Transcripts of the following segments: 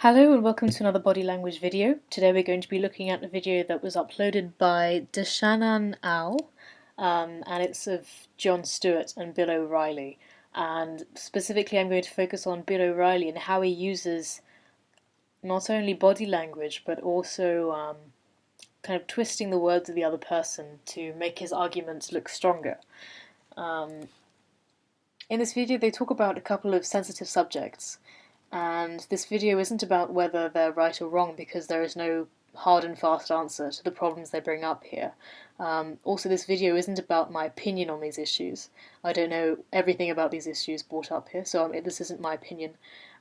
Hello and welcome to another body language video. Today we're going to be looking at a video that was uploaded by Deshanan Al, and it's of Jon Stewart and Bill O'Reilly. And specifically I'm going to focus on Bill O'Reilly and how he uses not only body language but also kind of twisting the words of the other person to make his arguments look stronger. In this video they talk about a couple of sensitive subjects. And this video isn't about whether they're right or wrong because there is no hard and fast answer to the problems they bring up here. Also, this video isn't about my opinion on these issues. I don't know everything about these issues brought up here, so this isn't my opinion.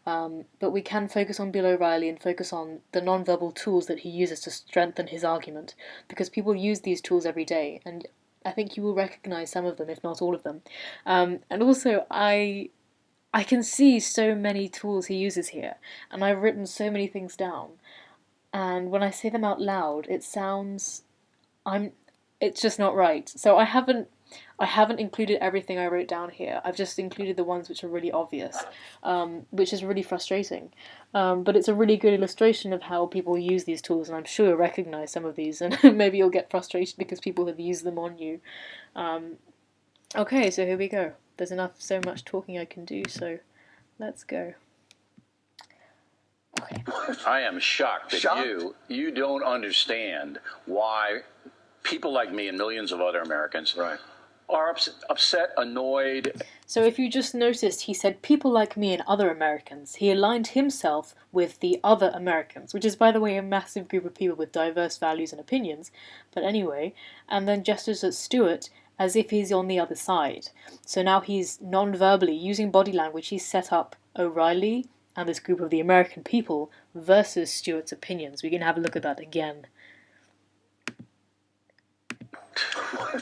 But we can focus on Bill O'Reilly and focus on the non-verbal tools that he uses to strengthen his argument, because people use these tools every day, and I think you will recognise some of them, if not all of them. And also, I can see so many tools he uses here, and I've written so many things down, and when I say them out loud, it sounds, it's just not right. So I haven't included everything I wrote down here. I've just included the ones which are really obvious, which is really frustrating. But it's a really good illustration of how people use these tools, and I'm sure you'll recognise some of these, and maybe you'll get frustrated because people have used them on you. Okay, so here we go. There's so much talking I can do, so let's go. Okay. I am shocked that you don't understand why people like me and millions of other Americans are upset, annoyed. So if you just noticed, he said people like me and other Americans. He aligned himself with the other Americans, which is, by the way, a massive group of people with diverse values and opinions. But anyway, and then gestures at Stewart as if he's on the other side. So now he's non-verbally, using body language, he's set up O'Reilly and this group of the American people versus Stewart's opinions. We can have a look at that again.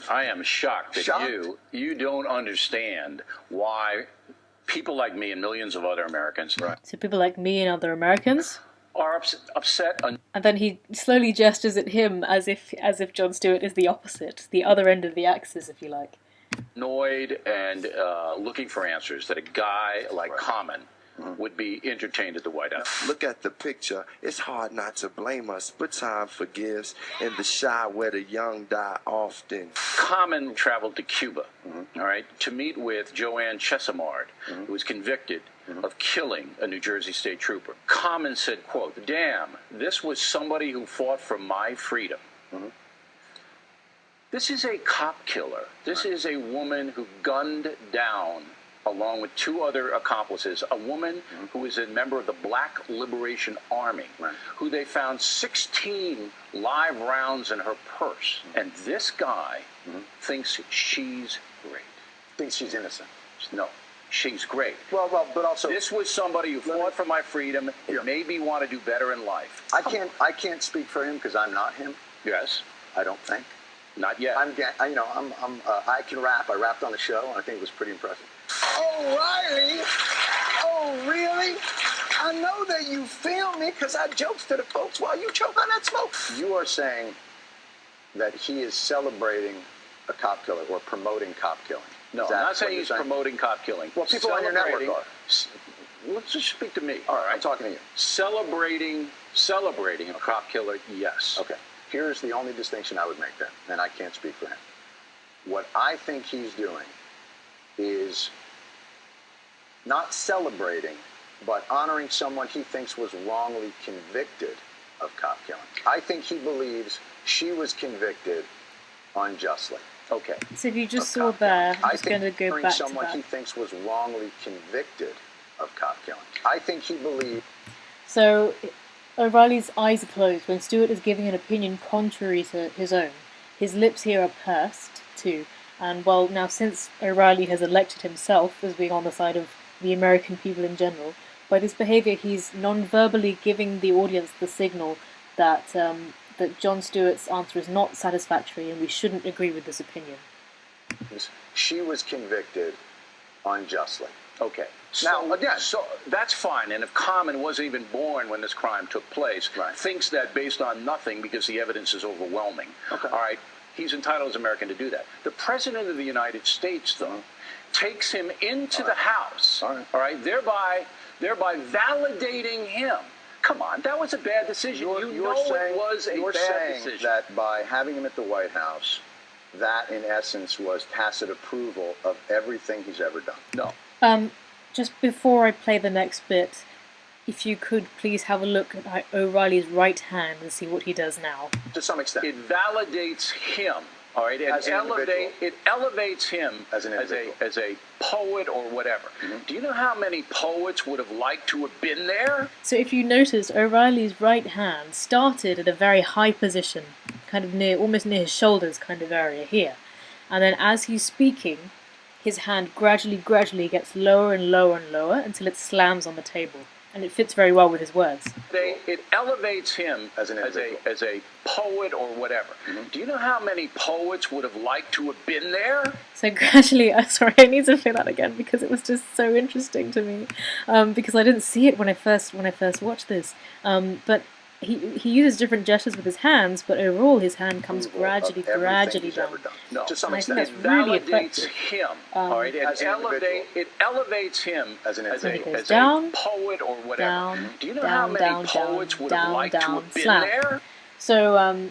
I am shocked that you don't understand why people like me and millions of other Americans. So people like me and other Americans are upset. And then he slowly gestures at him as if Jon Stewart is the opposite, the other end of the axis, if you like. Annoyed and looking for answers that a guy like Common would be entertained at the White House. Look at the picture. It's hard not to blame us, but time forgives. In the shy where the young die often. Common traveled to Cuba, all right, to meet with Joanne Chesimard, who was convicted of killing a New Jersey state trooper. Common said, quote, "Damn, this was somebody who fought for my freedom." This is a cop killer. This is a woman who gunned down, along with two other accomplices, a woman who is a member of the Black Liberation Army, who they found 16 live rounds in her purse. And this guy thinks she's great. Thinks she's innocent. No, she's great. Well, but also this was somebody who fought for my freedom and made me want to do better in life. I can't speak for him because I'm not him. Yes. I don't think. Not yet. I can rap. I rapped on the show, and I think it was pretty impressive. O'Reilly? Oh, really? I know that you filmed me because I jokes to the folks while you choke on that smoke. You are saying that he is celebrating a cop killer or promoting cop killing. No, I'm not saying he's promoting cop killing. Well, people on your network are. Let's just speak to me. All right, I'm talking to you. Celebrating a cop killer, yes. Okay. Here's the only distinction I would make then, and I can't speak for him. What I think he's doing is not celebrating, but honoring someone he thinks was wrongly convicted of cop killing. I think he believes she was convicted unjustly. Okay. So if you just saw there, I'm just going to go back to someone that. He thinks was wrongly convicted of cop killing. I think he believes. So O'Reilly's eyes are closed when Stewart is giving an opinion contrary to his own. His lips here are pursed too. And well, now since O'Reilly has elected himself as being on the side of the American people in general, by this behaviour he's non-verbally giving the audience the signal that that Jon Stewart's answer is not satisfactory and we shouldn't agree with this opinion. She was convicted unjustly. Okay. Now, again, so that's fine. And if Common wasn't even born when this crime took place, thinks that based on nothing because the evidence is overwhelming, all right, he's entitled as an American to do that. The President of the United States, though, takes him into the House, all right, thereby validating him. Come on, that was a bad decision. You're saying, it was a bad decision. that by having him at the White House, that in essence was tacit approval of everything he's ever done. No. Just before I play the next bit, if you could please have a look at O'Reilly's right hand and see what he does now. To some extent. It validates him. All right, it elevates him as an individual, as a poet or whatever. Do you know how many poets would have liked to have been there? So if you notice, O'Reilly's right hand started at a very high position, kind of almost near his shoulders kind of area here. And then as he's speaking, his hand gradually gets lower and lower and lower until it slams on the table. And it fits very well with his words. It elevates him as a poet or whatever. Do you know how many poets would have liked to have been there? So gradually, sorry, I need to play that again because it was just so interesting to me. Because I didn't see it when I first watched this. But he uses different gestures with his hands, but overall his hand comes gradually down. No, to some extent, it really validates effective. him. All right, it elevates him as a down, poet or whatever. Down, Do you know down, how many down, poets would down, have liked down, to have been slam. there? So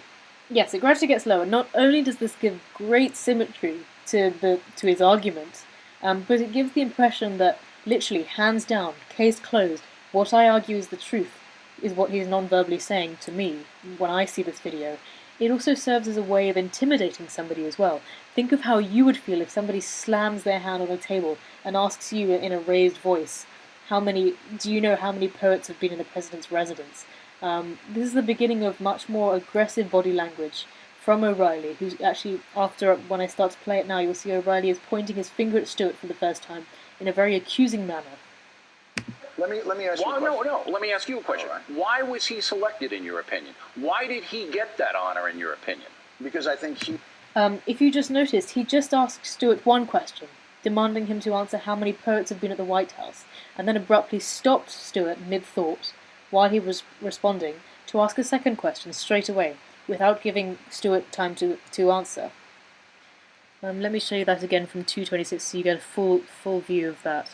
yes, it gradually gets lower. Not only does this give great symmetry to his argument, but it gives the impression that literally, hands down, case closed. What I argue is the truth is what he's non-verbally saying to me when I see this video. It also serves as a way of intimidating somebody as well. Think of how you would feel if somebody slams their hand on a table and asks you in a raised voice, do you know how many poets have been in the president's residence? This is the beginning of much more aggressive body language from O'Reilly, who's actually, when I start to play it now, you'll see O'Reilly is pointing his finger at Stewart for the first time in a very accusing manner. Let me ask you a question. No. Let me ask you a question. Right. Why was he selected, in your opinion? Why did he get that honor, in your opinion? Because I think if you just noticed, he just asked Stewart one question, demanding him to answer how many poets have been at the White House, and then abruptly stopped Stewart mid-thought, while he was responding, to ask a second question straight away, without giving Stewart time to answer. Let me show you that again from 2:26 so you get a full view of that.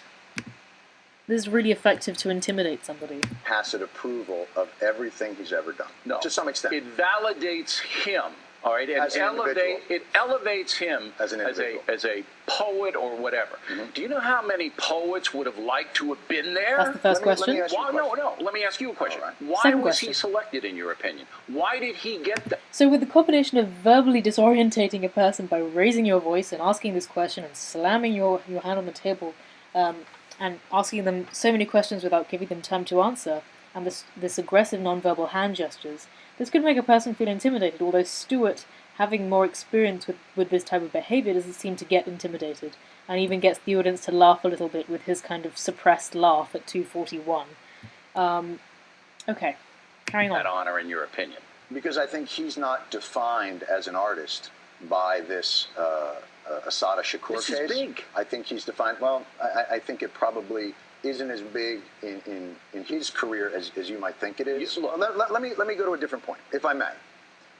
This is really effective to intimidate somebody. Tacit approval of everything he's ever done. No. To some extent. It validates him. All right, it elevates him as a poet or whatever. Do you know how many poets would have liked to have been there? That's the first question. Let me ask you a question. Right. Why Second was question. he selected, in your opinion? Why did he get that? So with the combination of verbally disorientating a person by raising your voice and asking this question and slamming your hand on the table, and asking them so many questions without giving them time to answer, and this aggressive non-verbal hand gestures, this could make a person feel intimidated, although Stewart, having more experience with this type of behavior, doesn't seem to get intimidated, and even gets the audience to laugh a little bit with his kind of suppressed laugh at 2:41. Okay, carrying on. That honor, in your opinion? Because I think he's not defined as an artist by this Assata Shakur This case. is big. I think he's defined. Well, I think it probably isn't as big in his career as you might think it is. Let me go to a different point, if I may.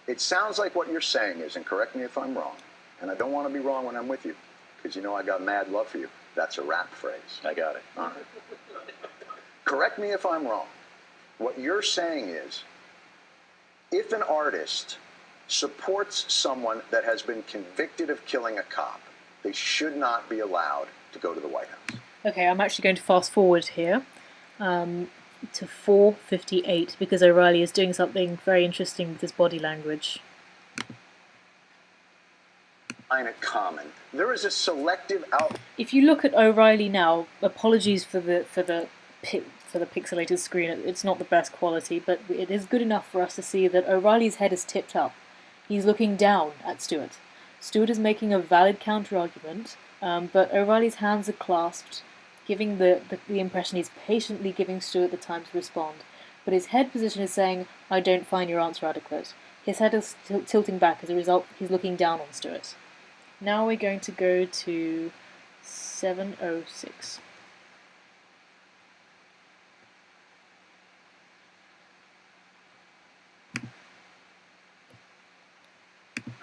It sounds like what you're saying is, and correct me if I'm wrong, and I don't want to be wrong when I'm with you, because you know I got mad love for you. That's a rap phrase. I got it. All right. Correct me if I'm wrong. What you're saying is, if an artist supports someone that has been convicted of killing a cop, they should not be allowed to go to the White House. Okay, I'm actually going to fast forward here to 4:58 because O'Reilly is doing something very interesting with his body language. Find it common. There is a selective out. If you look at O'Reilly now, apologies for the pixelated screen. It's not the best quality, but it is good enough for us to see that O'Reilly's head is tipped up. He's looking down at Stewart. Stewart is making a valid counter-argument, but O'Reilly's hands are clasped, giving the impression he's patiently giving Stewart the time to respond. But his head position is saying, I don't find your answer adequate. His head is tilting back. As a result, he's looking down on Stewart. Now we're going to go to 7:06.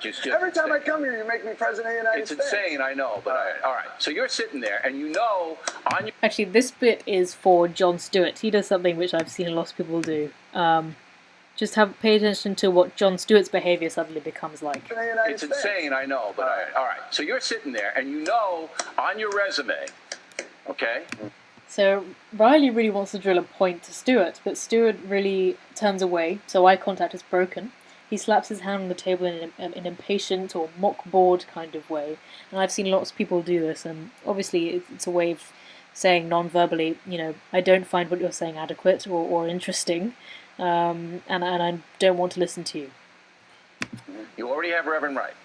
Every time I come here, you make me president of the United States. It's insane, I know, but all right. So you're sitting there, and you know on your... Actually, this bit is for Jon Stewart. He does something which I've seen a lot of people do. Just pay attention to what Jon Stewart's behaviour suddenly becomes like. It's insane, I know, but all right. So you're sitting there, and you know on your resume, okay? So Riley really wants to drill a point to Stewart, but Stewart really turns away, so eye contact is broken. He slaps his hand on the table in an impatient or mock-bored kind of way, and I've seen lots of people do this, and obviously it's a way of saying non-verbally, you know, I don't find what you're saying adequate or interesting, and I don't want to listen to you. You already have Reverend Wright.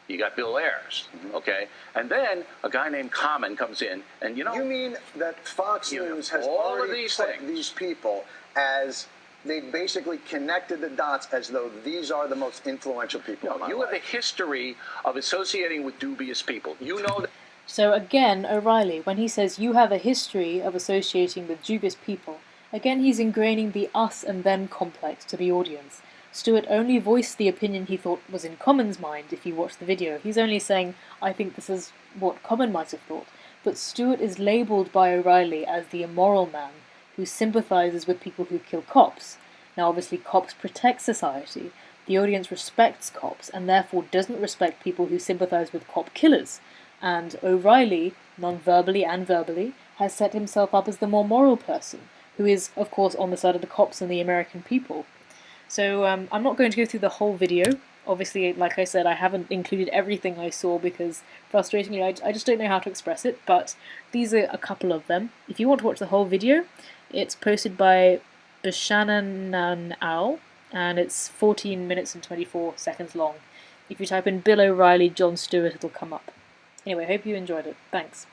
You got Bill Ayers, okay? And then a guy named Common comes in, and you know... You mean that Fox News has all already of these put things. these people as... They basically connected the dots as though these are the most influential people in my You life. have a history of associating with dubious people. You know that... So again, O'Reilly, when he says you have a history of associating with dubious people, again he's ingraining the us and them complex to the audience. Stewart only voiced the opinion he thought was in Common's mind if you watch the video. He's only saying, I think this is what Common might have thought. But Stewart is labelled by O'Reilly as the immoral man who sympathises with people who kill cops. Now obviously cops protect society. The audience respects cops and therefore doesn't respect people who sympathise with cop killers. And O'Reilly, non-verbally and verbally, has set himself up as the more moral person, who is, of course, on the side of the cops and the American people. So I'm not going to go through the whole video. Obviously, like I said, I haven't included everything I saw because, frustratingly, I just don't know how to express it, but these are a couple of them. If you want to watch the whole video, it's posted by Bishanan Owl, and it's 14 minutes and 24 seconds long. If you type in Bill O'Reilly, Jon Stewart, it'll come up. Anyway, hope you enjoyed it. Thanks.